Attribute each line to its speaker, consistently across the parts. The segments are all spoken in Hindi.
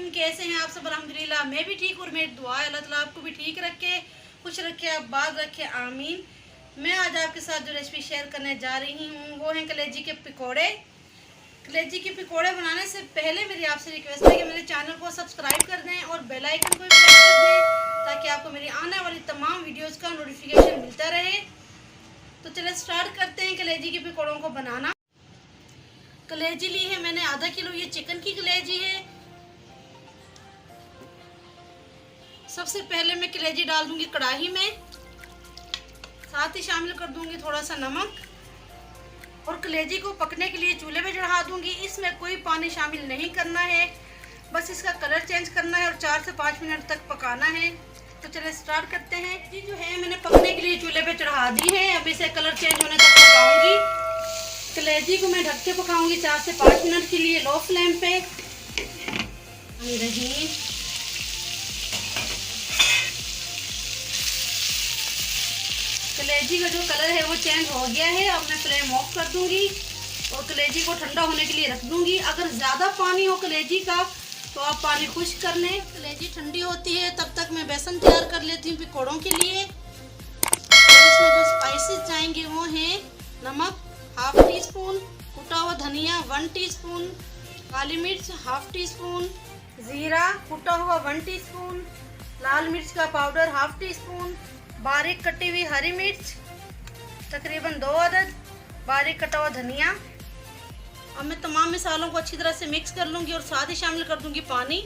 Speaker 1: वालेकुम, कैसे हैं आप सब? अल्हम्दुलिल्लाह मैं भी ठीक और मेरी दुआ है अल्लाह ताला आपको भी ठीक रखे, खुश रखे, आबाद रखे, आमीन। मैं आज आपके साथ जो रेसिपी शेयर करने जा रही हूँ वो है कलेजी के पकोड़े। कलेजी के पकोड़े बनाने से पहले मेरी आपसे रिक्वेस्ट है कि मेरे चैनल को सब्सक्राइब कर दें और बेल आइकन को भी प्रेस कर दें ताकि आपको मेरी आने वाली तमाम वीडियोज़ का नोटिफिकेशन मिलता रहे। तो चलिए स्टार्ट करते हैं कलेजी के पकोड़ों को बनाना। कलेजी ली है मैंने आधा किलो, ये चिकन की कलेजी है। सबसे पहले मैं कलेजी डाल दूंगी कढ़ाई में, साथ ही शामिल कर दूंगी थोड़ा सा नमक और कलेजी को पकने के लिए चूल्हे पे चढ़ा दूंगी। इसमें कोई पानी शामिल नहीं करना है, बस इसका कलर चेंज करना है और 4 से 5 मिनट तक पकाना है। तो चलिए स्टार्ट करते हैं। ये जो है मैंने पकने के लिए चूल्हे पे चढ़ा दी है, अब इसे कलर चेंज होने तक पकाऊंगी। कलेजी को मैं ढक के पकाऊंगी 4 से 5 मिनट के लिए लो फ्लेम पे। कलेजी का जो कलर है वो चेंज हो गया है, अब मैं फ्लेम ऑफ कर दूंगी और कलेजी को ठंडा होने के लिए रख दूंगी। अगर ज़्यादा पानी हो कलेजी का तो आप पानी खुश्क कर लें। कलेजी ठंडी होती है तब तक मैं बेसन तैयार कर लेती हूँ पकौड़ों के लिए। और इसमें जो स्पाइसेस जाएंगे वो हैं नमक हाफ टी स्पून, कुटा हुआ धनिया 1 टीस्पून, काली मिर्च हाफ टी स्पून, ज़ीरा कुटा हुआ 1 टीस्पून, लाल मिर्च का पाउडर हाफ टी स्पून, बारीक कटी हुई हरी मिर्च तकरीबन 2 अदद, बारीक कटा हुआ धनिया। अब मैं तमाम मसालों को अच्छी तरह से मिक्स कर लूँगी और साथ ही शामिल कर दूँगी पानी।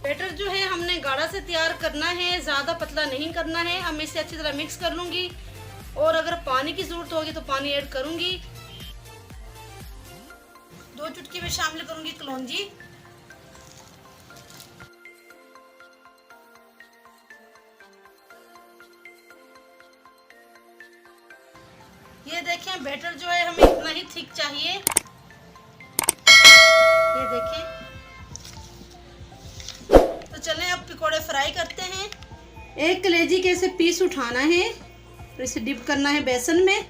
Speaker 1: बैटर जो है हमने गाढ़ा से तैयार करना है, ज़्यादा पतला नहीं करना है। अब मैं इसे अच्छी तरह मिक्स कर लूँगी और अगर पानी की ज़रूरत होगी तो पानी ऐड करूँगी। 2 चुटकी में शामिल करूँगी कलौंजी। ये देखें बैटर जो है हमें इतना ही थिक चाहिए, ये देखें। तो चलें अब पकोड़े फ्राई करते हैं। एक कलेजी के ऐसे पीस उठाना है और इसे डिप करना है बेसन में,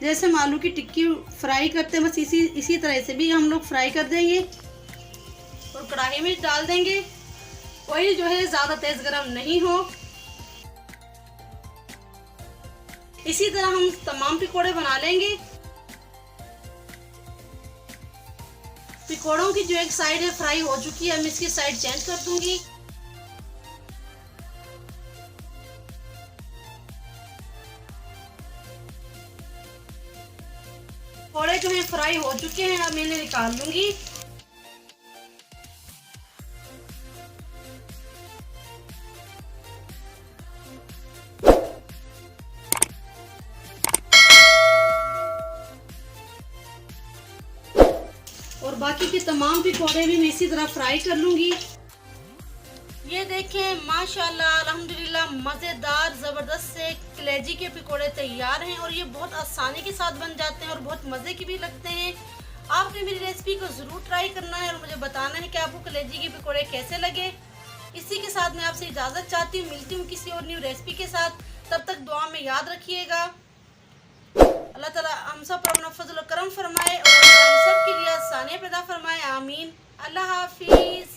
Speaker 1: जैसे हम आलू की टिक्की फ्राई करते हैं बस इसी तरह से भी हम लोग फ्राई कर देंगे। और कढ़ाई में डाल देंगे, ऑयल जो है ज़्यादा तेज़ गरम नहीं हो। इसी तरह हम तमाम पकोड़े बना लेंगे। पकोड़ों की जो एक साइड है फ्राई हो चुकी है, मैं इसकी साइड चेंज कर दूंगी। पकोड़े जो है फ्राई हो चुके हैं, अब मैंने निकाल लूंगी। और बाकी के तमाम पकोड़े भी मैं इसी तरह फ्राई कर लूंगी। ये देखें माशाल्लाह अल्हम्दुलिल्लाह मज़ेदार ज़बरदस्त से कलेजी के पकोड़े तैयार हैं और ये बहुत आसानी के साथ बन जाते हैं और बहुत मज़े के भी लगते हैं। आपने मेरी रेसिपी को ज़रूर ट्राई करना है और मुझे बताना है कि आपको कलेजी के पकोड़े कैसे लगे। इसी के साथ मैं आपसे इजाज़त चाहती हूँ, मिलती हूँ किसी और न्यू रेसिपी के साथ। तब तक दुआ में याद रखिएगा। अल्लाह ताला हम सब पर अपना फजल करम फरमाए और हम सब के लिए आसानियाँ पैदा फरमाए, आमीन। अल्लाह हाफिज़।